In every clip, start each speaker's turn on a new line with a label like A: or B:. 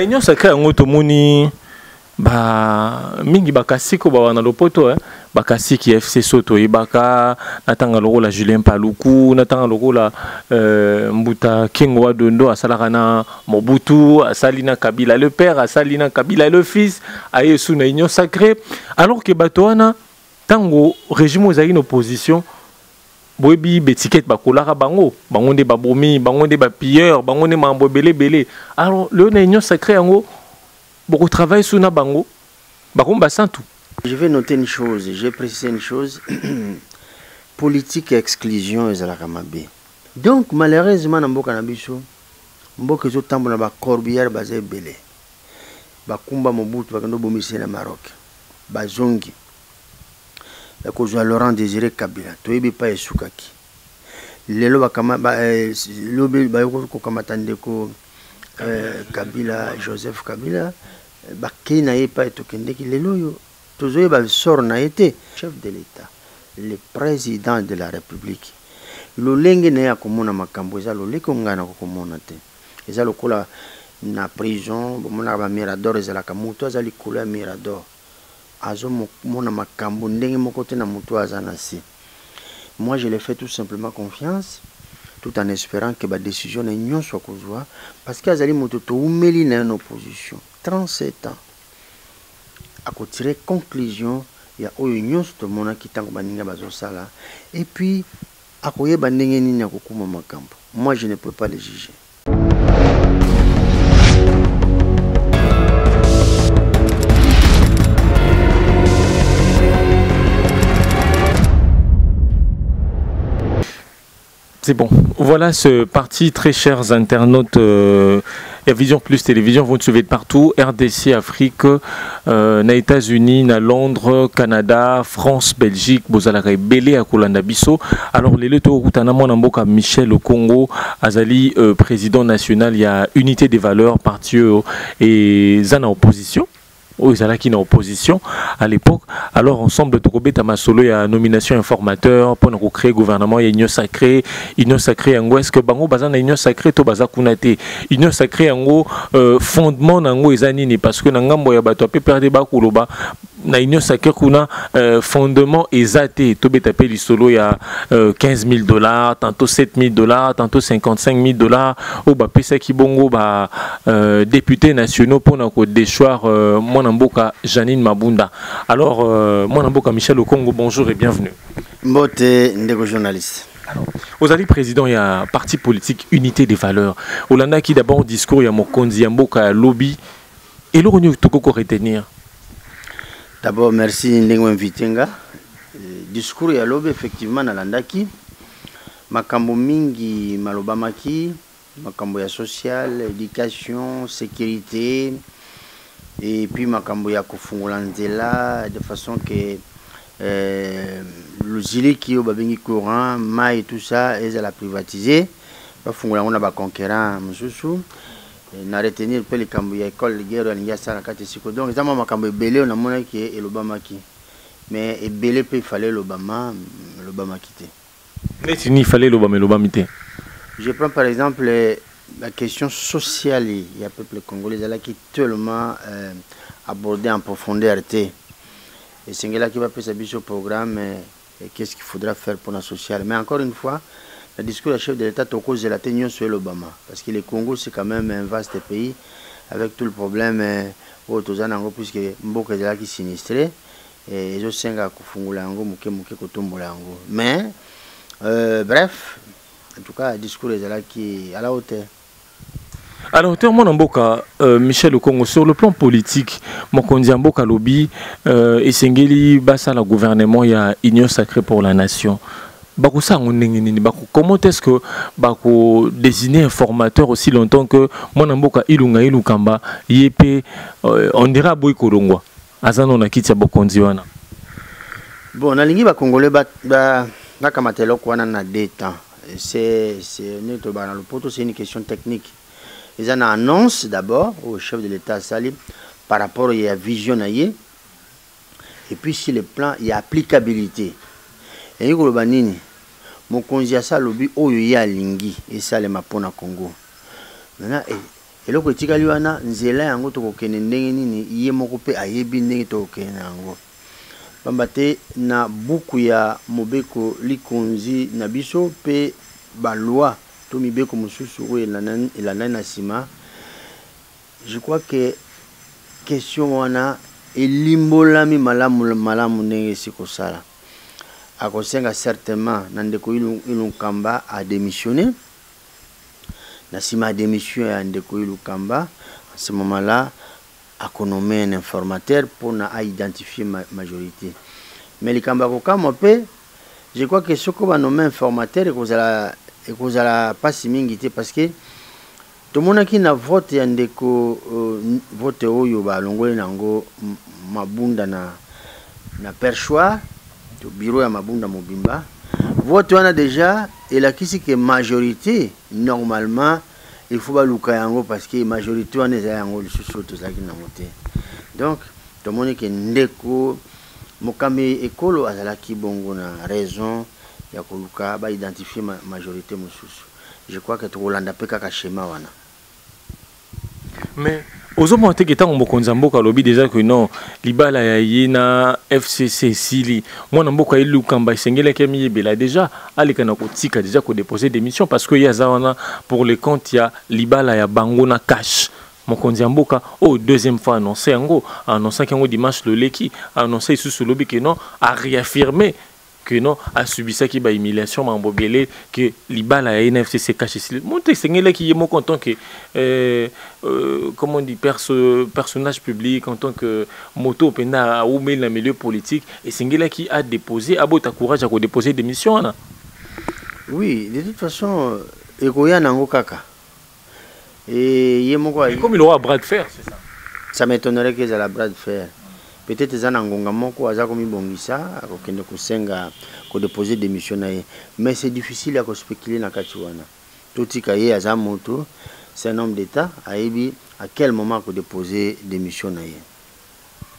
A: mais union sacrée en automoni ba mingi bakasiko ba wana lopoto bakasiki FC Soto ibaka natanga loko la Julien Paluku natanga loko la Mbuta Kingwa Dondo asalaka na Mobutu asalina Kabila le père asalina Kabila le fils ayesu na union sacrée alors que batoana tango régime aux une opposition boyebi betiquette bakolaka bango bango nde babomi bango nde bapilleur bango nde mambo belé alors le na union sacrée yango beaucoup de travail sur na bango bakomba sans tout.
B: Je vais noter une chose, je vais préciser une chose. Politique et exclusion ezalaka mabe. Donc malheureusement na mboka na biso mboka ezo tambola ba corbière bazé belé. Bakumba Mobutu bakando bomisi na Maroc. Bazongi. Bakozwa Laurent Désiré Kabila. Toyebi pa esukaki. Lelo bakama lobe bayoko kokamata ndeko Kabila Joseph Kabila bakei na ye pa etokendeki lelo yo tozoye ba sort na été chef de l'État le président de la République lolenge na ya komona makambo eza loleko ngana ko komona te eza lokola na prison bomona ba mirador ezalaka mutu azali kola mirador azo mona makambo ndenge moko te na mutu azana si. Moi je le fais tout simplement confiance tout en espérant que la décision n'est pas soit causée parce qu'il y a des gens qui ont une opposition 37 ans à tirer conclusion il y a une tout le monde qui t'a sala et puis à quoi moi je ne peux pas les juger.
A: C'est bon. Voilà ce parti, très chers internautes. Vision Plus Télévision, vous nous suivez de partout. RDC, Afrique, na États-Unis, na Londres, Canada, France, Belgique, Bozalare, Belé, à Kolanda Bisso. Alors, les Leto Routanamo Namboka Michel au Congo, Azali, président national, il y a Unité des valeurs, parti et Zana opposition. Oh, ils qui en opposition à l'époque. Alors, ensemble, Tokobé Tamasolo, il y a nomination informateur pour nous créer gouvernement. Il y a union sacrée en est-ce que Bango Bazan a union sacrée, to Baza Kunate. Union sacrée en gros, fondement Nango Ezanini, parce que Nangambo Yabato a pu perdre Bakuloba. Na union sacrée kuna fondement exaté to betapé li solo il y a $15,000 tantôt $7,000 tantôt $55,000 au ba pesa ki bongo ba députés nationaux pour na ko déchoir mon mboka Janine Mabunda. Alors mon mboka Michel au Congo, bonjour et bienvenue.
B: Mbote ndeko journaliste.
A: Aux alliés président, il y a un parti politique Unité des valeurs. Olanda qui d'abord discours il y a Mokonzi Mboka lobby et le revenu to ko retenir.
B: D'abord, merci Ndengwa Mvitenga. Discours ya lobe effectivement na landaki. Makambo mingi malobamaki, makambo ya social, éducation, sécurité et puis makambo ya kufungula nzela de façon que le gilet qui au babengi courant, mai et tout ça, ils la privatiser. Ba fungula on a ba conquérant mususu. Na retenir pe likambo ya école de guerre ya sala kati siko donc ezama makambo ebele na mona ki elobama ki mais ebele pe fallait l'Obama quitter
A: mais il fallait l'Obama quitter. Je
B: prends par exemple la question sociale il y a peuple congolais là qui tellement abordé en profondeur et c'est là qui va faire ce programme et qu'est-ce qu'il faudra faire pour la sociale mais encore une fois le discours du chef de l'État au cause de la tenue sur l'Obama. Parce que le Congo, c'est quand même un vaste pays avec tout le problème puisque Mboka est là qui est sinistré. Et ils ont 5 à Kufungulango, Muke Kotombolango. Mais, bref, en tout cas, le discours est là qui est à la hauteur.
A: À la hauteur, mon Mboka, Michel au Congo, sur le plan politique, Mokonzi Mboka lobby, et Sengeli, Bassa, le gouvernement, il y a Union sacrée pour la nation. Comment est-ce que Bako désigner un formateur aussi longtemps que mon amboka ilunga ilukamba yepe on dira boy kolongwa azano na kitia bokonzi wana
B: bon na lingi ba congolais ba kamatelo kwana na data c'est notre ba le poto c'est une question technique ils en annonce d'abord au chef de l'État Salim par rapport à la vision naie et puis sur le plan il y a applicabilité et ngolobanini Mokonzi asa lobi oyo ya lingi et ça le mapona Congo maintenant eloko etikali wana nzela yango tokokende ndenge nini ye moko pe ayebi ndenge tokokende yango pamba te na buku ya mobeko likonzi na biso pe baloi to mibeko mosusu oyo elandani na nsima. Je crois que question wana elimbolami malamu ndenge esi kosala akosenga certainement na ndeko Ilukamba a démissionné na nsima ya démission ya ndeko Ilukamba à ce moment là akonomé un informateur pour na identifier majorité mais likamba kokama pe je crois que soko banomé informateur ekozala pasi mingi te parce que tomonaki na vote ya ndeko vote oyo balongoli nango Mabunda na perchoir to bureau ya Mabunda Mobimba vote wana déjà elakisi que majorité normalement il faut baluka yango parce que majorité wana eza yango lisusu tozalaki nango te donc tomoni ke ndeko mokambi ekolo azalaki bongo na raison ya koluka ba identifier majorité mosusu. Je crois que tokolanda pe kaka schéma wana.
A: Mais aux hommes qui étaient en Mokonzamboka lobby déjà que non libala ya yina FCC sili moi na mboka Ilukamba sengela kemi bela déjà alika na kotika déjà ko déposer des missions parce que ya zawana pour les comptes ya libala ya bango na cash Mokonzamboka au deuxième fois annoncé yango dimanche le leki annoncé sous lobby que non a réaffirmé que non a subi ça qui ba humiliation mambobele que libala ya NFCC caché monte sengela qui est mo content que comment on dit personnage public en tant que moto pena ou mais le milieu politique et sengela qui a déposé abota courage à déposer des missions là.
B: Oui, de toute façon ekoya nango kaka et yemoko
A: comme il aura bras de fer c'est ça.
B: Ça m'étonnerait qu'ils aient la bras de fer. Peut-être qu'ils ont un moko aza komi bongisa akokende kosenga ko déposer des missions mais c'est difficile à spéculer na kati wana. Totika ye aza moto, c'est un homme d'état aibi à quel moment ko déposer des missions na ye.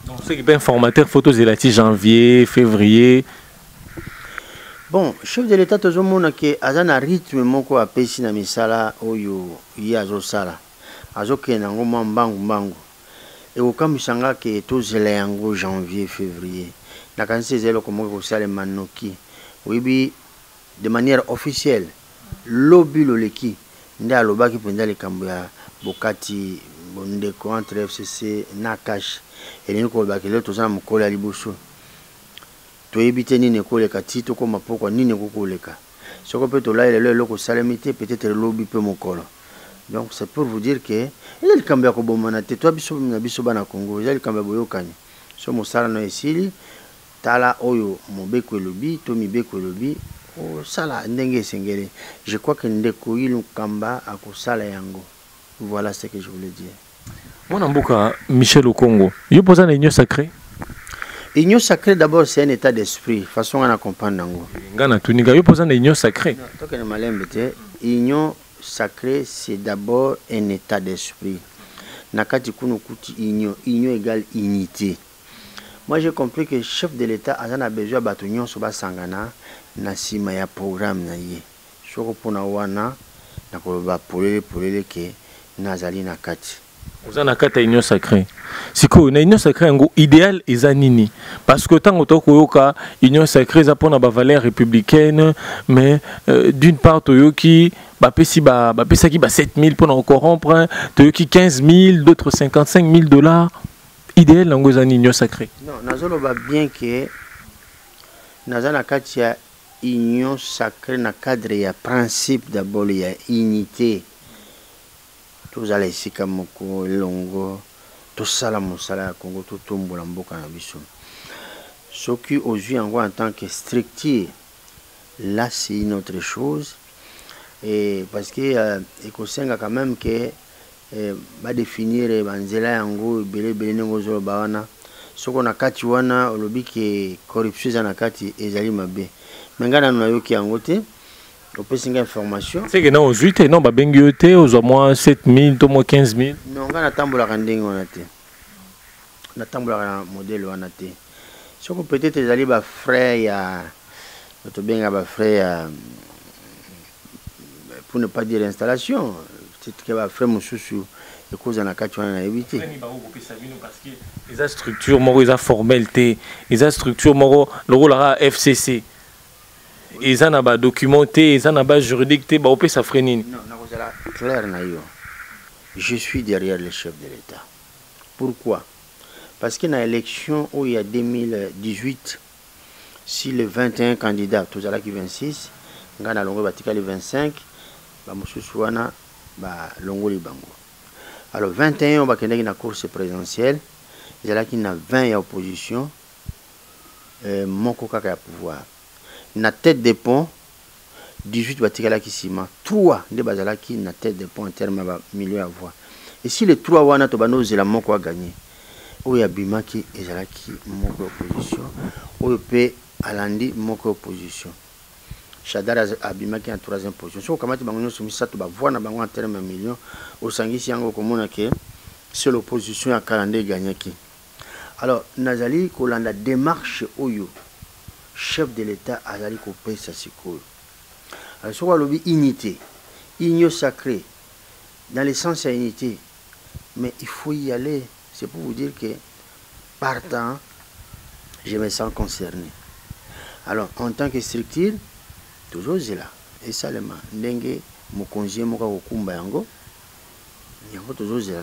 A: Donc c'est qui ben formateur photos elati janvier, février.
B: Bon, chef de l'état tozomona ke aza na rythme moko apesi na misala oyo ye azosala. Azokena ngo mbangu. Et au cas où que tous les en janvier, février, la cancer c'est le comment vous savez manoki, oui de manière officielle, lobby le leki, nda loba qui pendant les cambia, bokati, bondeko entre FCC, nakash, et les ko bakele tous en mokola liboso. To éviter ni ne kole kati to comme pourquoi ni ne koleka. Ce qu'on peut to là le loko salamité peut-être le lobby peut mokolo. Donc c'est pour vous dire que il y a le cambia ko bomana te to biso na biso bana Congo il y a le cambia boyokani so mosala no esili tala oyo mobeko lobi to mibeko lobi o sala ndenge sengele. Je crois que ndeko Ilukamba akosala yango. Voilà ce que je voulais dire.
A: Mon amboka Michel au Congo yo posa na union sacrée.
B: Union sacrée d'abord c'est un état d'esprit façon on a comprendre nango
A: ngana tuninga yo posa na union sacrée
B: to que na malembe te union sacré, c'est d'abord un état d'esprit. Nakati kuno kuti union égale unité. Moi j'ai compris que le chef de l'État a besoin de l'union sur Sangana, na sima ya programme na ye. Soko pona wana na koloba polele ke nazali nakati.
A: Oza nakata union sacrée. Siko na union sacrée ngo idéal eza nini? Parce que tant autant koyoka union sacrée za pona ba valeur républicaine mais d'une part toyoki bapesi bapesaki ba 7000 pour nous corrompre, toyoki 15000, d'autres 55000 $. Idéal nango eza union sacrée.
B: Non, nazoloba bien que nazana kati ya union sacrée na cadre ya principe d'abord ya unité. Tous les ici comme longo, tout ça la mosala ya Congo, tout tombe la mboka na biso. Ce qui aux yeux en tant que structure, là c'est une autre chose. Et parce que il quand même que va définir banzela yango belé nengo zo bawana. Ce qu'on a kati wana olobi que corruption na kati ezali mabe. Mengana na yoki yango te. On peut signer information.
A: C'est que non, aux 8 non, bah benguioté, aux moins 7000, au moins 15000.
B: Non, on a tambola rending on a été. On a tambola modèle on a été. Ce que peut-être les alliés bah frère ya, notre bien bah frère pour ne pas dire installation, peut-être que bah frère Moussoussou ekoza na kati wana nayebi te.
A: Parce que les structures moko eza formalité, les structures moko lokola FCC. Ils en ont documenté, ils en ont juridique, bah opé ça freine.
B: Non, nakozala clair na yo. Je suis derrière le chef de l'État. Pourquoi? Parce que dans l'élection où il y a 2018, si les 21 candidats, tous à qui 26, ngana longo batika les 25, ba mususu wana ba longo li bango. Alors 21 on va kende na course présidentielle, il qui na 20 ya opposition, moko kaka ya pouvoir. Na tête de pont 18 batika la qui sima, 3 de bazala qui na tête de pont en termes de millions à voix. Et si les 3 wana to bano zela moko a gagné. Oyo abimaki ezalaki moko opposition, oyo pe alandi moko opposition. Chadara abimaki en 3e position. So kamati bango nyonso misato ba voix na bango en termes de millions, osangisi yango komona ke c'est l'opposition ya kalande gagnaki. Alors nazali kolanda démarche oyo chef de l'État azali kopesa sikoyo. Alors so lobi unité, union sacrée dans le sens de unité, mais il faut y aller. C'est pour vous dire que partant, je me sens concerné. Alors, en tant que structure, toujours c'est là. Et ça, le ndenge mokonzi moka okumba yango, yango toujours c'est là.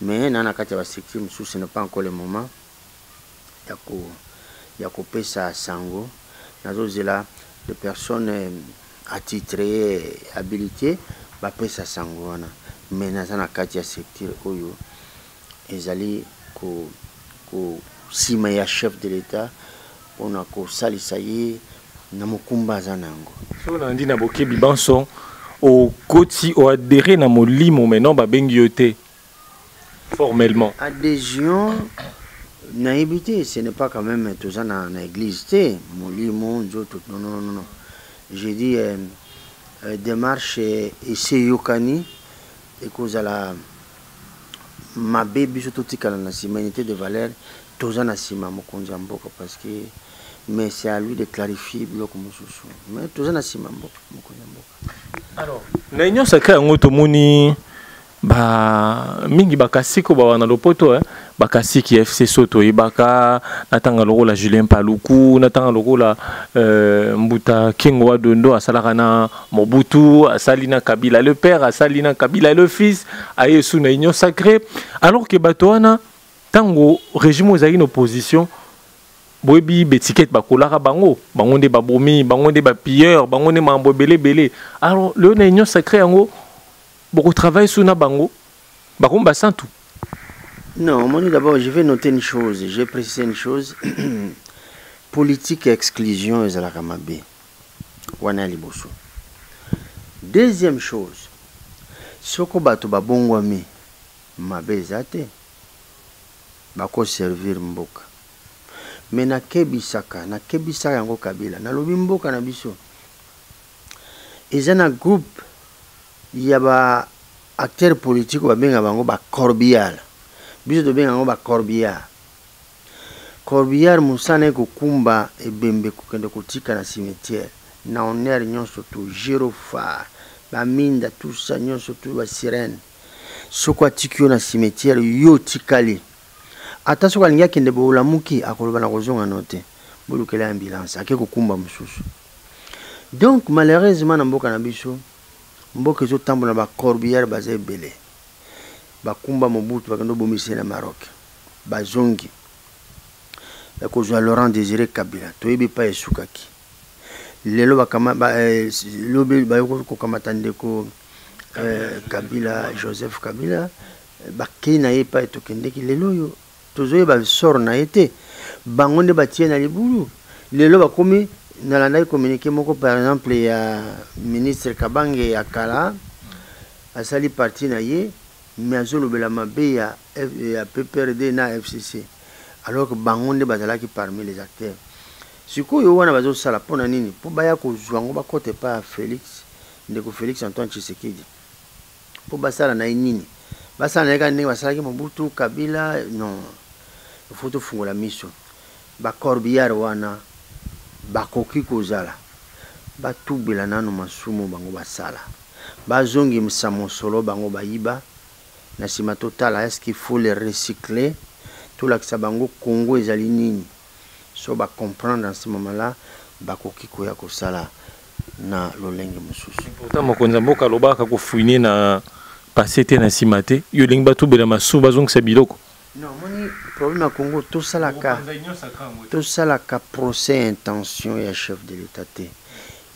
B: Mais dans la structure, ce n'est pas encore le moment. Yako pesa sango, nazo zela de personnes attitrées, habilitées, ba pesa sango wana. Mais dans la structure oyo ezali ko sima ya chef de l'État on a ko salisa ye na mokumba zanango.
A: So na ndi na boke bibanso au koti o adhéré na molimo maintenant ba bengi yote formellement.
B: Adhésion na évité, ce n'est pas quand même tout ça na église té molimo nzoto non. J'ai dit démarche essayokani et cause à la ma baby surtout tikala na humanité de valeur toza na sima mokonzi mboka parce que mais c'est à lui de clarifier biloko mususu mais toza na sima mboka mokonzi mboka.
A: Alors na union sacrée ngoto moni ba mingi bakasiko ba wana lopoto bakasiki FC Soto ibaka natanga lokola Julien Paluku natanga lokola Mbuta Kingo wa Dondo asalaka na Mobutu asalina Kabila le père asalina Kabila le fils ayesu na union sacrée alors que batoana tango régime ozaki une opposition boyebi betiquette bakolaka bango nde babomi bango nde bapilleur bango nde mambo belé alors le na union sacrée yango beaucoup travail sur na bango bakomba sans tout.
B: Non, moi d'abord je vais noter une chose, je vais préciser une chose. Politique et exclusion ezalaka mabe. Wana liboso. Deuxième chose, soko bato babongwami mabe ezate bako servir mboka. Mais na kebisaka yango Kabila na lobi mboka na biso. Ezana groupe yaba acteur politique ba benga bango ba corbillard. Biso to benga bango ba corbillard. Corbillard musane kukumba ebembe kukende kutika na cimetière. Na honneur nyonso to gyrophare, ba minda tout ça nyonso to ba sirène. Soko atikio na cimetière yo tikali. Ata soko alinga kende bolamuki akoloba na kozonga note. Bolukela ambulance ake kukumba mususu. Donc malheureusement na mboka na biso mboka zo tambola ba corbillard bazé belé. Bakumba Mobutu bakando bomisé na Maroc. Bazongi. Bakozwa Laurent Désiré Kabila. Toyebi pa esukaki. Lelo bakama lobe bayoko kokamata ndeko Kabila Joseph Kabila bakina ye pa etokendeki lelo yo tozoye ba sor na été bangonde batie na libulu lelo bakomi na landa communiqué moko par exemple ya ministre Kabange ya kala asali parti na ye mais azolobela mabe ya PPRD na FCC alors que bangonde bazalaki parmi les acteurs sikoyo wana bazosala pona nini po baya kozwa ngo bakote pa Félix ndeko Félix Antoine Tshisekedi po basala na nini basala na ndenge basalaki Mobutu Kabila non il faut fungola miso ba corbillard wana bakoki kozala batubela nano masumu bango basala bazongi msamo solo bango bayiba Nasima total, est-ce qu'il faut les recycler? Tout là que ça bango Congo et Zalinini. So ba comprendre en ce moment-là, ba koki koya ko sala na lolenge mususu.
A: Pourtant mokonza mboka lobaka ko fouiner na passer na simate, yo lingi batu bela masuba zonk sa biloko.
B: Non, mon problème à Congo, tout ça la cas procès intention et chef de l'État.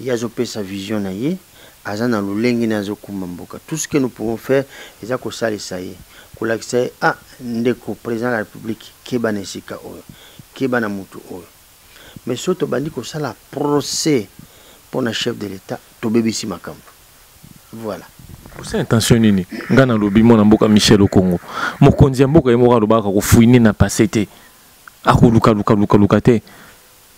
B: Il y a sa vision naie, azana lulengi na zokumamboka. Tout ce que nous pouvons faire, c'est que ça les saye. Ko l'accès à ndeko président de la République keba nesika oyo, keba na mutu oyo. Mais surtout bandi ko ça la procès pour le chef de l'État, to bebisi makambo. Voilà.
A: C'est intention nini ngana lobi mona mboka Michel Okongo mokonzi mboka emoka lobaka ko fouiner na pasete akoluka luka te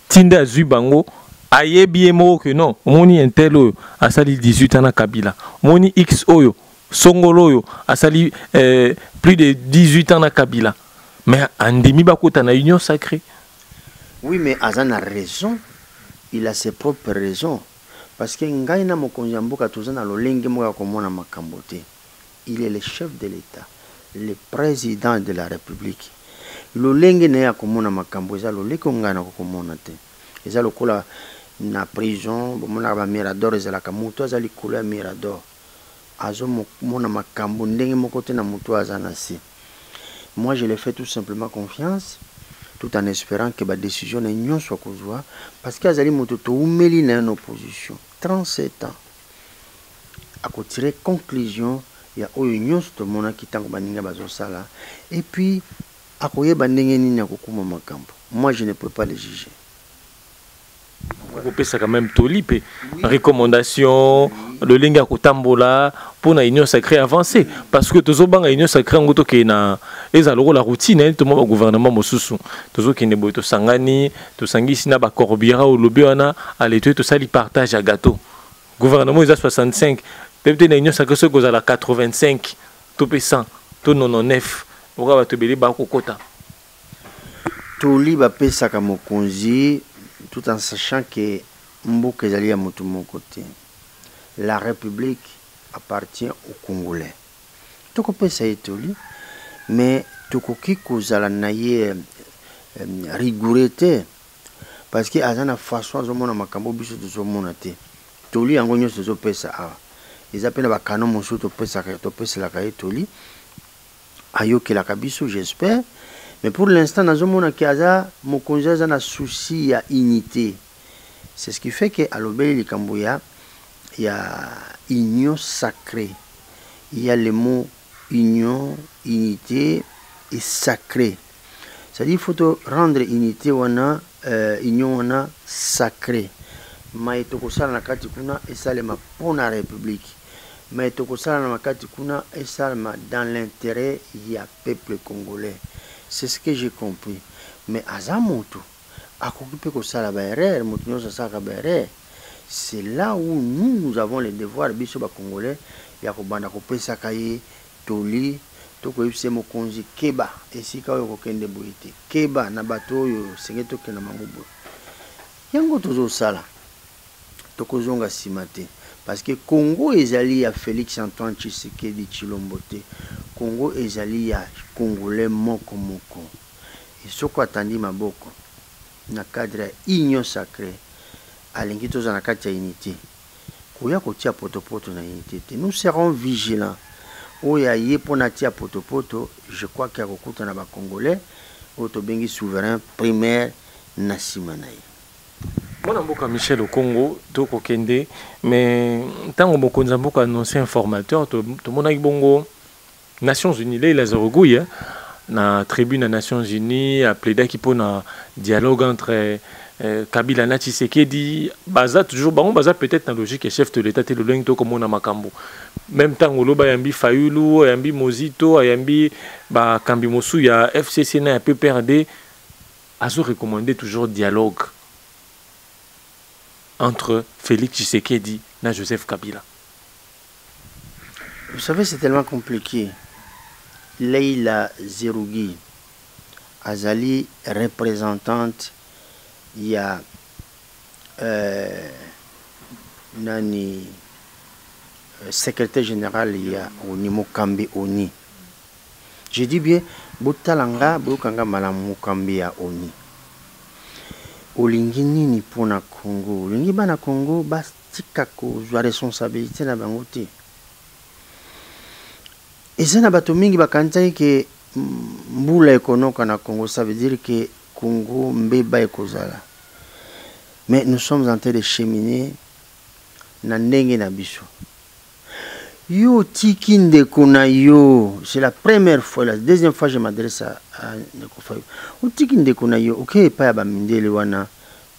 A: tinda azui bango ayebi emo que non moni intel oyo asali 18 ans na Kabila moni X oyo songolo oyo asali plus de 18 ans na Kabila mais andemi bakota na union sacrée.
B: Oui, mais Azan a raison, il a ses propres raisons. Parce que Ngaina Mokonjamboka Tuzana Lolenge Moka Komona Makambote, il est le chef de l'État, le président de la République. Lolenge Nea Komona Makambo, Eza Loleko Ngana Komona Te. Eza Lokola na prison, Bomona Mirador, Eza la Kamuto, Eza Likola Mirador. Azo Mona Makambo, Ndenge Mokote na Muto Azanasi. Moi, je lui fais tout simplement confiance, tout en espérant que la décision n'est soit causée, parce qu'il y a une opposition. 37 ans. À tirer conclusion, il y a une union tout le monde qui t'a sala. Et puis, à quoi moi, je ne peux pas les juger.
A: C'est quand même tolipé. Recommandation, le linga kotambola pour la union sacrée avancée. Parce que tous les union sacrée en gros qui na la routine tout le gouvernement mosusu. Tous qui ne boit to sangani, to sangi sina ba korbira ou lobiana à l'étoile tout ça li partage à gâteau. Gouvernement ils a 65, peut-être la union sacrée que la 85, tout pe 100, tout 99. On va te béli ba kokota.
B: Toli ba pesa ka mokonzi tout en sachant que Mboka est allé à mon côté. La République appartient aux Congolais. Tout le ça est toli, mais tout ce qui a naïe rigourité, parce que à la façon dont on a makambo biso de son monate. Toli en gagnon de pesa a. Ils appellent la canon mon sou to pesa la caille toli. Ayo que la kabiso j'espère. Mais pour l'instant, dans un monde qui a mon conseil a souci à unité. C'est ce qui fait qu'à l'Obéli de Camboya, il y a union sacrée. Il y a le mot union, unité et sacré. C'est-à-dire qu'il faut rendre unité on union on a sacré. Mais il faut na kati kuna et ça le pour la République. Mais il faut na kati kuna et ça dans l'intérêt du peuple congolais. C'est ce que j'ai compris. Mais à Zamoto, c'est là où nous avons le devoir, biso ba congolais, ya kobanda kopesa kaye toli, toko yipse mokonzi keba, esika oyo kokende boyete. Keba na bato oyo sengeto kena mangubo. Yango tozo sala. Toko zonga simate. Parce que Congo ezali ya Félix Antoine Tshisekedi Tshilombo te. Congo ezali ya Congolais moko moko. Et ce qu'on attendit maboko na cadre union sacrée alingi toza na kati ya unité. Koya kotia potopoto na unité. Nous serons vigilants. Oya ye pona tia potopoto, je crois qu'il y a kokuta na ba Congolais oto bengi souverain primaire na simanaï.
A: Mon amboka Michel au Congo, to kokende, mais tant que mon amboka annoncé informateur, to mon bongo Nations Unies, là il a zéro na tribune des Nations Unies, a plaidé qui pour un dialogue entre Kabila na Tshisekedi, baza toujours baza peut-être dans logique chef de l'État et le lengto comme on a makambo. Même temps où l'oba yambi Fayulu, yambi Mozito, yambi ba Kambi Mosu, ya FCC na PPRD, a recommandé toujours dialogue entre Félix Tshisekedi et Joseph Kabila.
B: Vous savez, c'est tellement compliqué. Leila Zerougui, Azali, représentante, il y a Nani, secrétaire général, il y a Onimo Kambi Oni. Je dis bien, botalanga, bokanga malamu kambia oni. Olingi nini pona Congo? Olingi bana Congo, bastika kozwa responsabilité na bango te. Eza na bato mingi bakantai ke mbula ekonoka na Congo, ça veut dire que Congo mbeba ekozala. Mais nous sommes en train de cheminer na ndenge na biso. Yo tiki ndeko na yo, c'est la première fois, la deuxième fois je m'adresse à Ndeko Fayo. O tiki ndeko na yo, ok pa ya ba mindele wana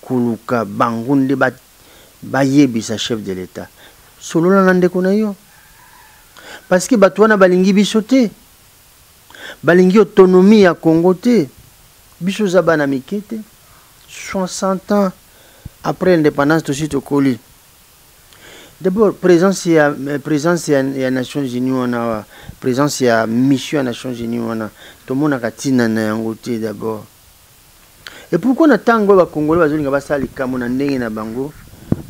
B: kuluka bangunde ba yebisa chef de l'État. Solola na ndeko na yo. Parce que bato wana balingi biso te. Balingi autonomie ya Congo te. Biso za bana mikete. 60 ans après l'indépendance de site Okoli. D'abord, présence ya Nations Unies, présence ya mission ya Nations Unies, tout le monde a katina na yango te d'abord. Et pourquoi na tango ba Congolais bazolinga basali kamo na ndenge na bango,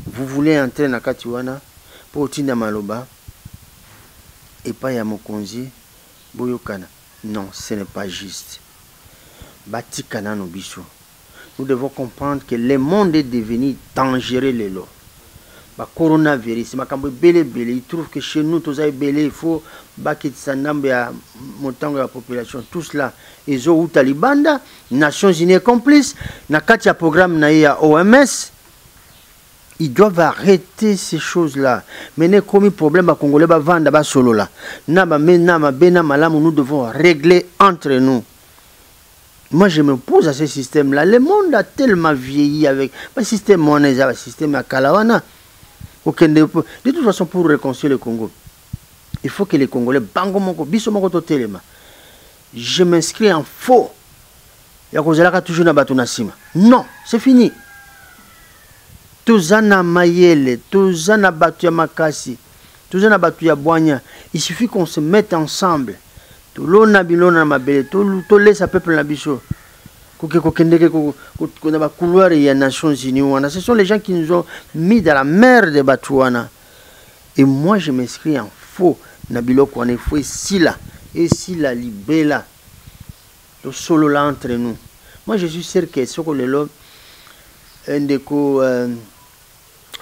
B: vous voulez entrer na kati wana pour tinda maloba et pas ya mokonzi boyokana. Non, ce n'est pas juste. Batikana no biso. Nous devons comprendre que le monde est devenu dangereux les lots. Ba coronavirus makambo belé, il trouve que chez nous tous belé, il faut bakitisa nambe ya motango ya population, tout cela ezo ou talibanda, Nations Unies complices na kati ya programme na ya OMS. Ils doivent arrêter ces choses-là. Mais comme problème ba congolais ba vanda ba solo là. Na ba mena ma bena malamu, nous devons régler entre nous. Moi, je me pose à ce système-là. Le monde a tellement vieilli avec le système monétaire, le système à Kalawana. De toute façon, pour réconcilier le Congo, il faut que les Congolais bango moko biso moko to telema. Je m'inscris en faux. Ya kozalaka toujours na bato na sima. Non, c'est fini. Tozana mayele, tozana batu ya makasi, tozana batu ya boanya. Il suffit qu'on se mette ensemble. Tolona bilona mabele, tolesa peuple na biso. Couloir et les Nations Unies. Ce sont les gens qui nous ont mis dans la mer de Batouana. Et moi, je m'inscris en faux. Nabilo Kwane faux ici là. Et ici là, libéla. Le solo là entre nous. Moi, je suis sûr que ce que le lot, un déco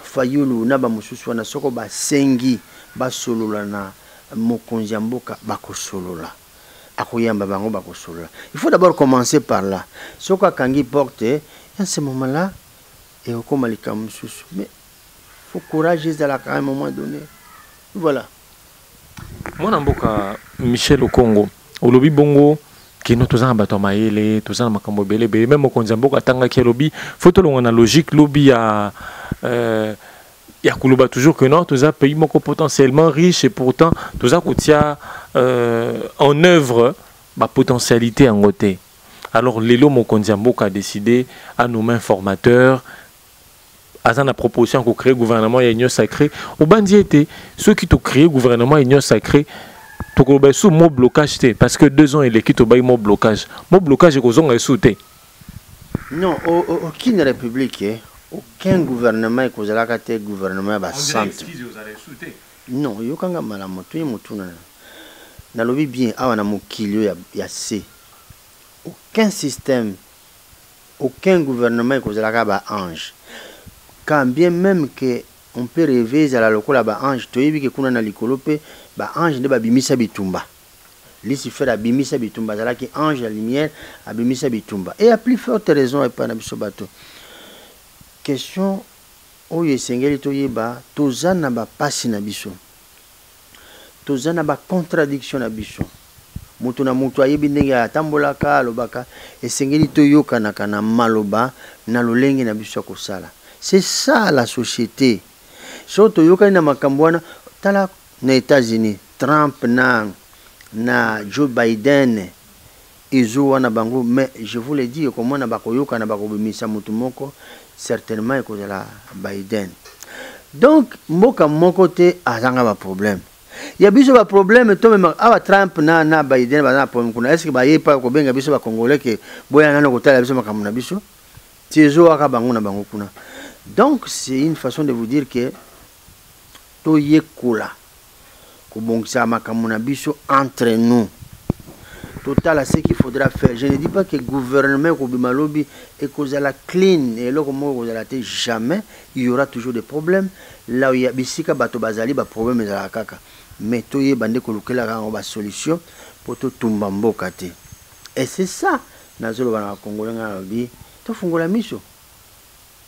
B: Fayulu, Naba Moussouswana, ce que ba sengi, ba solo là na mokonziamboka, bako solo là. Il faut d'abord commencer par là. Ce que Kangi porte, à ce moment-là, et au Komalika Moussous. Mais il faut courage à un moment donné. Voilà.
A: Moi, Namboka, Michel au Congo, au lobby bongo, qui nous tous en bâton maïle, tous en makambo belé, même au Konzamboka, tanga qui lobby, faut que l'on a logique, lobby à. Il y a toujours que non, tous un pays potentiellement riche et pourtant tous un en œuvre ma potentialité en côté. Alors Lelo Mokondiamboka a décidé à nos mains formateurs à la proposition qu'on crée le gouvernement union sacré au bandi était ceux qui ont créé le gouvernement union sacré to ko sous mot blocage parce que 2 ans il est qui to bay mot blocage est kozonga sauté.
B: Non, aucune république aucun gouvernement est causé la gouvernement bas centre. Non, yo kanga malamu to mutuna. Na lobi bien awana mokilio ya C. Aucun système, aucun gouvernement est causé la ba ange. Quand bien même que on peut rêver à la lokola ba ange, to yebi ke kuna na likolope ba ange ne ba bimisa bitumba. Lucifer a bimisa bitumba, zala ki ange la lumière a bimisa bitumba. Et à plus forte raison et pas na biso bato. Question oyo esengeli toyeba tozana ba pasi na biso tozana ba contradiction na biso mutu na mutu ayebi ndenge atambolaka alobaka esengeli toyokana kana maloba na lolenge na biso kosala. C'est ça la société. So toyokani na makambo wana tala na États-Unis Trump na Joe Biden ezo wana bango, mais je vous le dis comment na bakoyokana bakobimisa mutu moko certainement à cause de la Biden. Donc, moka mon côté, a un problème. Il y a bien un problème, toi même, Trump na Biden, na problème. Est-ce que il pas ko benga biso ba Congolais que boya na côté la biso makamuna biso? Tiezo aka bango na bango kuna. Donc, c'est une façon de vous dire que to yekola ko bongisa makamuna biso entre nous. total à ce qu'il faudra faire. Je ne dis pas que le gouvernement Kobimalobi est cause la clean et là comment vous allez jamais, il y aura toujours des problèmes. Là où il y a bisika bato bazali ba problème za kaka. Mais toye bande kolukela ka ba solution pour tout tumbambo kate. Et c'est ça nazolo bana Congolais ngalobi to fungola miso.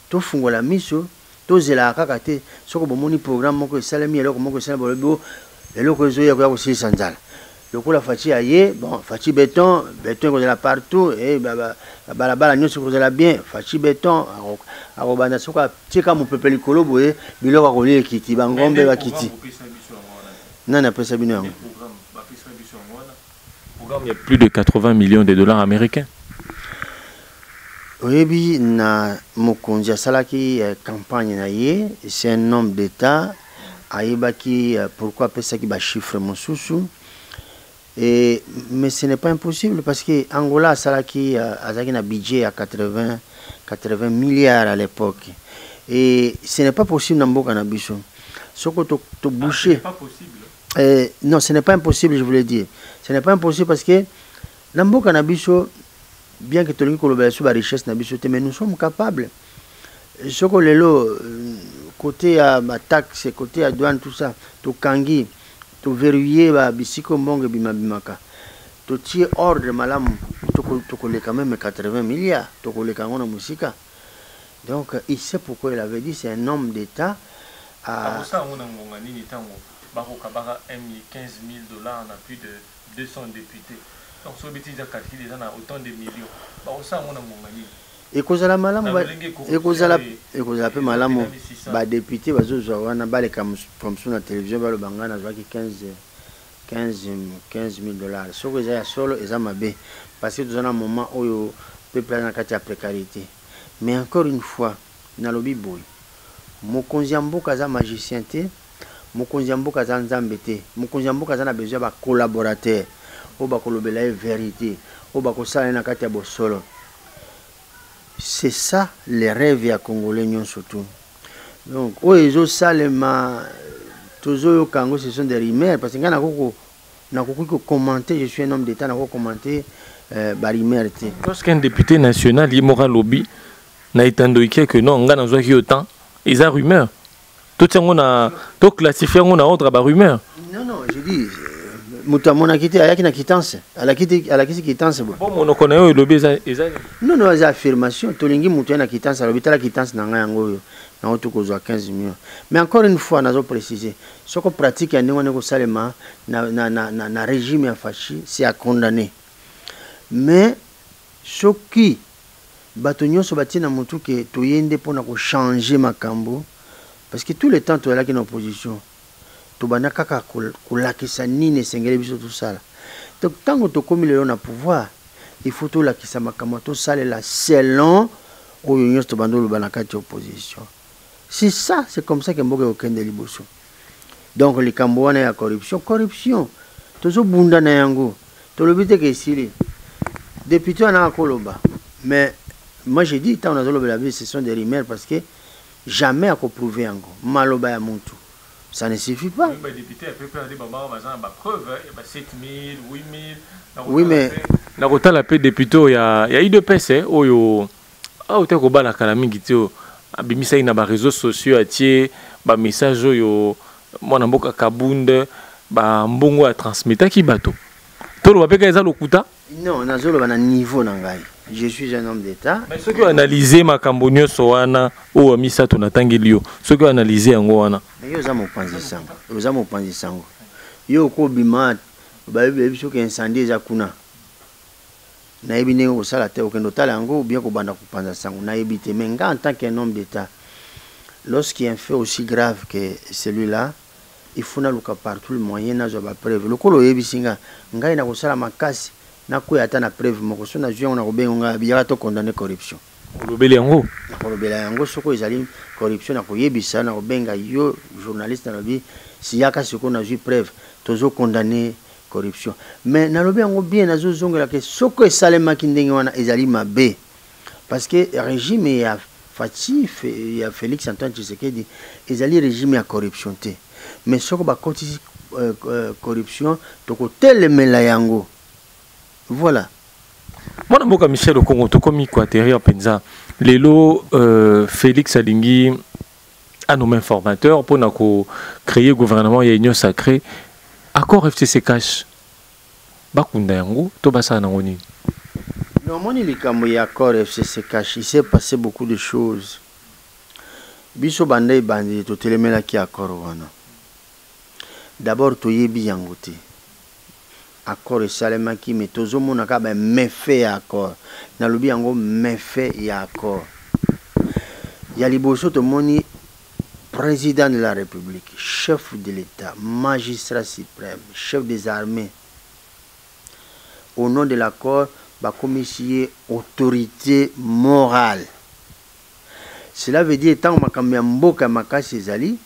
B: To fungola miso, to zela kaka te soko bomoni programme moko esalemi eloko moko esalemi bolobi eloko ezoya ko aussi sanzala. Le coup la fachi aye, bon, fachi béton qu'on est là partout, et balabala nous qu'on est là bien, fachi béton, arobana soka, tika mon peuple likolo boye, bilo wa koli kiti, bangombe wa kiti. Non, après ça bino.
A: Il y a plus de 80 millions de dollars américains.
B: Oui, bi na mokonzi salaki campagne na ye, c'est un homme d'État, ayebaki pourquoi appeler ça qui ba chiffre mosusu. Mais ce n'est pas impossible parce que Angola Salaki a un budget à 80 milliards à l'époque. Et ce n'est pas possible dans Mboka Nabiso. Ce que tu boucher. Non, ce n'est pas impossible, je voulais dire. Ce n'est pas impossible parce que dans Mboka Nabiso, bien que tu aies sur la richesse Nabiso, mais nous sommes capables. Ce que le côté à taxe, côté à douane, tout ça, tout kangi. Tu verrouiller ba bisiko mbonge bimabimaka tu tirer ordre malamu tu coller quand même 80 milliards tu coller quand on musika donc il sait pourquoi il avait dit c'est un homme d'État
A: à ça on a ngongani ni tango bako kabaka 15 000 dollars on a plus de 200 députés donc ce bêtise à calculer ça a autant de millions bako ça on a ngongani
B: ekozala malamu ekozala pe malamu ba député bazozwa wana bale comme sur la télévision balo bangana zwaki 15 000 dollars soko eza ya solo eza mabe parce que dans un moment où peuple na kati ya précarité mais encore une fois nalobi boy mokonzi mboka za magicien te mokonzi mboka za nzambe te mokonzi mboka za na besoin ba collaborateur o ba kolobela vérité o ba kosala na kati ya bosolo. C'est ça les rêves à Congolais surtout. Donc, Oezo Salema, Tozo Kango, ce sont des rumeurs. Parce que quand on a commenté, je suis un homme d'État, on a commenté Barimère.
A: Lorsqu'un député national, Yimora Lobby, n'a été indiqué que non, on a autant, ils ont rumeur. Tout ça, on a classifié, on a autre rumeur.
B: Non, je dis. Mutamon a quitté à la quittance. À la quittance.
A: Bon, on connaît le baiser.
B: Non, les affirmations. Tolingi Mouton a quittance. À l'hôpital, la quittance n'a rien. N'a tout qu'aux 15 millions. Mais encore une fois, nous avons précisé. Ce qu'on pratique, na régime à fachi, c'est à condamner. Mais ce qui, Batonio se bâtit dans mon truc, que tu y es pour changer ma cambo. Parce que tout le temps, tu es là qui est en opposition. Kaka kulakisa nini sengeli biso tout ça. Donc tant que tu comme le na pouvoir, il faut tout lakisa makambo to sale la selon au union to bandolo banakati opposition. C'est ça, c'est comme ça que mboka okende liboso. Donc les kamboana ya corruption. Tozo bunda na yango. To lobite ke sili. Député na koloba. Mais moi j'ai dit tant on a zoloba la ce sont des rumeurs parce que jamais à prouver yango. Maloba ya muntu. Ça ne suffit pas. Oui, mais.
A: La rota la paix député, il y a eu deux PC. Ah, au Técoba, la calamité, abimisa ina ba réseaux sociaux, atie, ba message, moi, namboka kabunde, ba mbongo a transmettre qui bateau. Tout le monde peut lokuta.
B: Non, nazolo ba na niveau nangai. Je suis un homme d'État.
A: Mais ceux qui ont analysé ma cambonio soana ou amisa tonatangilio, ceux qui ont analysé en goana.
B: Yo za mo panzi sango. Yo ko bima ba biso ke incendie za kuna. Na ebine ko sala te okendo tala ngo ou bien ko banda ko panza sango na ebite menga en tant qu'un homme d'État. Lorsqu'il y a un fait aussi grave que celui-là, il faut na luka partout le moyen na zo ba preuve. Lokolo yebisinga ngai na ko sala makasi. Na kuya ata na preuve moko so na juin on a kobenga biya to condamner corruption.
A: Kolobela yango.
B: Kolobela yango soko ezali corruption na koyebisa na kobenga yo journaliste na lobi si yaka soko na ju preuve tozo condamner corruption. Mais na lobi yango bien na zo zongela ke soko esalema kindenge wana ezali mabe. Parce que régime ya Fatif ya Félix Antoine Tshisekedi ezali régime ya corruption te. Mais soko ba koti corruption to ko telemela yango. Voilà.
A: Moi, je Michel Okongo, tout comme Équateur, Penza. Lelo, Félix Alingi a nommé formateur pour créer le gouvernement et l'union sacrée. Accord FCC cash. Bakunda yango, to basa nangoni.
B: Non, moi, il accord FCC cash. Il s'est passé beaucoup de choses. Biso bandai bandi, to telemela ki accord wana. D'abord, to yebi yangote. Accord salema ki mais tozo mona ka ba méfait accord. Na lobi yango méfait ya accord. Ya liboso to moni président de la République, chef de l'État, magistrat suprême, chef des armées. Au nom de l'accord, ba commissaire autorité morale. Cela veut dire tant makamya mboka makasi ezali,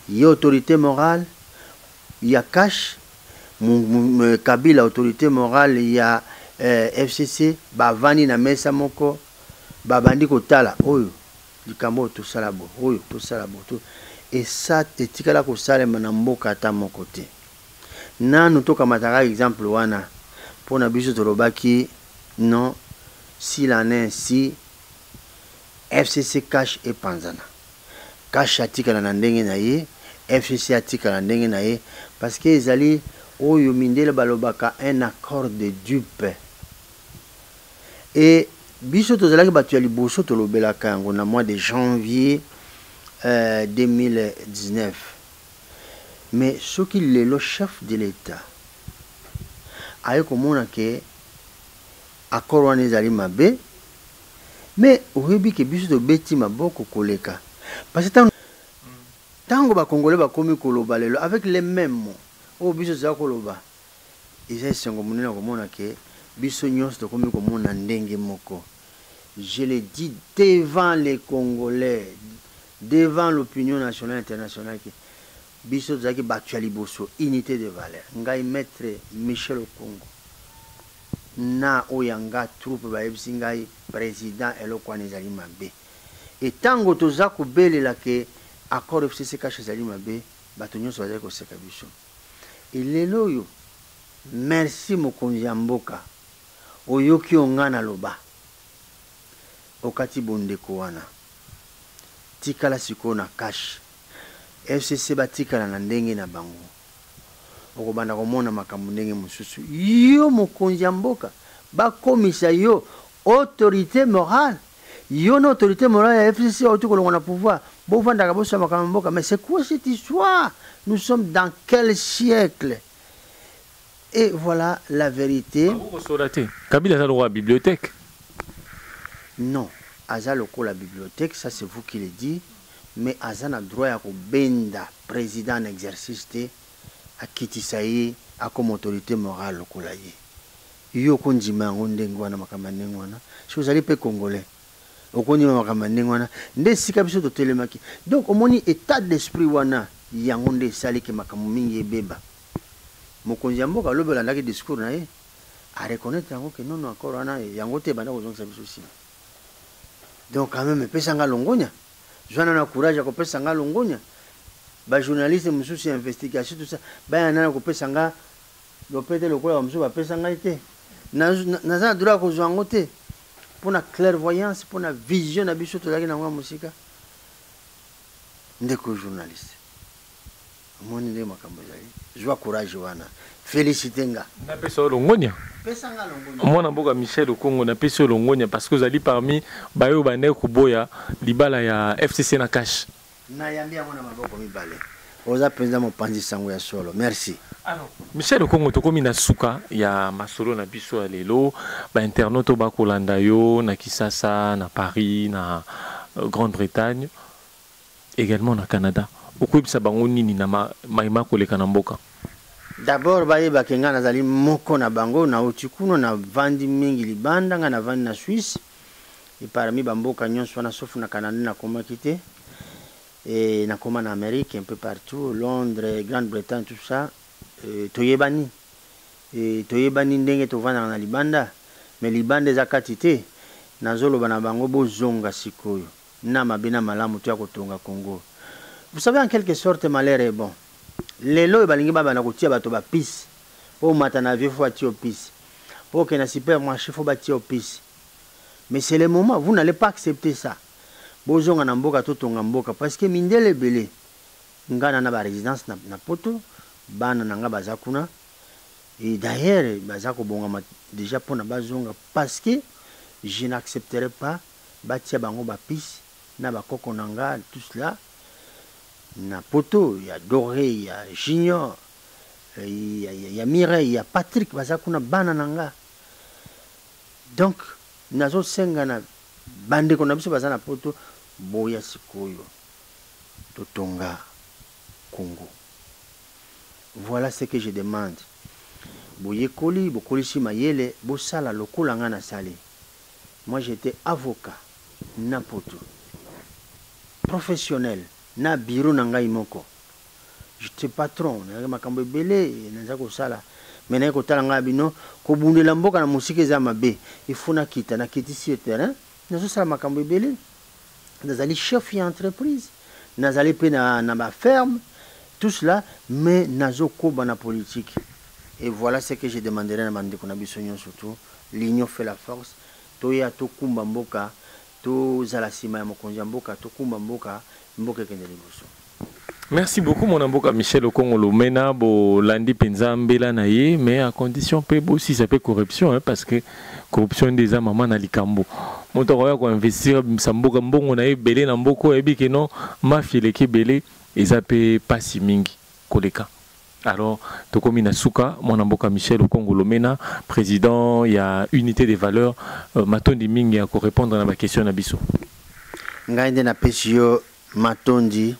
B: il y a autorité morale, il y a cash, Kabila autorité morale, il y a FCC, bavani na mesa moko, babandi kotala, oyo, likambo to salabo, oyo to salabo to. Et ça etikala ko salema na mboka ta moko te. Nanu to kamataka exemple wana, pona biso tolobaki non, s'il en est ainsi, FCC cash et panzana. Cash atikala na ndenge na ye, FCC atikala na ndenge na ye, parce que ezali oyo mindele balobaka un accord de dupe. Et biso tozalaki batu ya liboso tolobelaka yango na mois de janvier 2019. Mais ce qu'il est le chef de l'État aye komona ke accord wana ezali mabe. Mais oyebi ke biso tobeti maboko koleka. Parce que tango ba Congolais ba komi koloba lelo avec les mêmes mots. O biso za koloba. Isa sengo munena komona ke biso nyonso to komi komona ndenge moko. Je le dis devant les Congolais, devant l'opinion nationale et internationale que biso zaki batuali boso unité de valeur. Ngai maître Michel Okongo. Na oyanga troupe ba ebisi ngai président elokwana ezali mabe. Et tango toza kobelela ke accord FCC cash ezali mabe, bato nyonso bazali koseka biso. Et lelo yo, merci mokonzi ya mboka, oyoki onga na loba, okati bondeko wana, tikala siko na cash, FCC batikala na ndenge na bango. Okobanda komona makambo ndenge mosusu yo mokonzi ya mboka bakomisa yo autorité morale yo na autorité morale ya FCC otukolonga na pouvoir bovandaka bosa makambo mboka. Mais c'est quoi cette histoire? Nous sommes dans quel siècle? Et voilà la vérité.
A: Kabila a le droit à la bibliothèque?
B: Non, aza loko la bibliothèque, ça c'est vous qui le dites. Mais aza na droit ya kobenda président en exercice te akitisa ye comme autorité morale lokola ye. Yo konjima yango ndenge wana makambo ndenge wana. Si vous allez pe congolais, okondima makambo ndenge wana nde sika biso totelemaki. Donc omoni état d'esprit wana yango nde esali ke makambo mingi ebeba. Mokonzi ya mboka alobi olandaki discours na ye a reconnaître yango ke non encore wana yango te banda kozongisa biso nsima. Donc quand même epesa nga longonya, zwana na courage ya kopesa nga longonya. Ba journaliste mususu investigation tout ça ba na ko pesa nga lopete lokola mususu ba pesa nga ite na droit ko zwango te pour na clairvoyance pour na vision na biso to laki na ngwa musika ndeko journaliste moni le makambo zali joie courage wana féliciter nga
A: na pesa longonya
B: pesa nga longonya
A: mwana mboka Michel Okongo na pesa longonya parce que vous allez parmi bayo bande ko boya libala ya FCC na cash.
B: Nayambia mwana maboko mibale. Oza penza mopanzi sango ya solo. Merci.
A: Alors, Michel Okongo tokomi na suka ya masolo na biso ya lelo, ba internaute ba kolanda yo na Kisasa, na Paris, na Grande-Bretagne, également na Canada. Okoyebisa bango nini na maima koleka na mboka?
B: D'abord bayeba kenga nazali moko na bango na otikuno na vandi mingi libanda nga na vandi na Suisse. Et parmi bamboka nyonso na sauf na Canada na koma kité. Et na koma en Amérique un peu partout, Londres, Grande-Bretagne, tout ça, toyebani. Et toyebani ndenge tovanda na libanda, mais libanda ezakati te. Nazolo bana bango bozonga sikoyo. Na mabena malamu to ya kotonga Congo. Vous savez en quelque sorte malheur est bon. Lelo balingi baba na kotia bato ba pisse. O mata na vieux fois tio pisse. pour que dans le supermarché, il faut bâtir au pisse. Mais c'est le moment, vous n'allez pas accepter ça. Bozonga na mboka to tonga mboka parce que mindele belé ngana na ba résidence na poto bana nanga bazakuna et d'ailleurs bazako bonga déjà pour na bazonga parce que je n'accepterai pas batia bango ba pisse na ba koko nanga tout cela na poto il y a Doré, il y a Junior, il y a Mireille, il y a Patrick bazakuna bana nanga. Donc nazo senga na bande kona biso bazana poto boya sikoyo totonga Congo. Voilà ce que je demande. Boye koli bokoli si mayele bosala lokola nga na sali. Moi j'étais avocat na poto professionnel na bureau na ngai moko. J'étais patron na makambo belé naza ko sala. Mais na ko tala nga bino ko bundela mboka na musike za mabe. Il faut na kita na kiti sur terrain. Nazo sala makambo belé. Nazali chef d'entreprise, nazali pe na ma ferme, tout cela, mais nazo koba na politique. Et voilà ce que je demanderai à Mande Konabisonyo surtout. L'union fait la force. Toya to kumba mboka, to zalasima ya mokonzi mboka, to kumba mboka, mboka kendele boso.
A: Merci beaucoup mon amboka Michel Okongolo Mena bo landi penza mbela na ye mais à condition pe bo si ça peut corruption hein, parce que corruption des maman na likambo moto roya ko investir samboka mbongo na ye belé na mboko ebi ke non mafia leki belé ezape pasi mingi koleka. Alors tokomi na suka mon amboka Michel Okongolo Mena président il y a unité des valeurs matondi mingi à ko répondre à ma question na biso.
B: Ngainde na pesio matondi.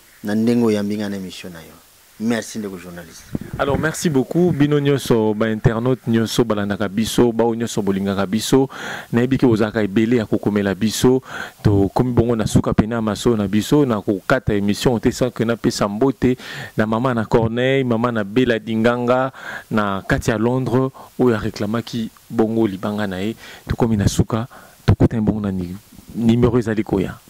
B: Merci de journaliste.
A: Alors merci beaucoup bino nyoso ba internaute nyoso balandaka biso ba nyoso bolingaka biso na ebiki ozaka ebele akokomela biso to komi bongo na suka pena maso na biso na kokata émission te sans que na pesa mbote na mama na Corneille mama na Bella Dinganga na kati ya Londres où ya réclamaki bongo libanga na e to komi na suka to kote bongo na numéro ezali koya.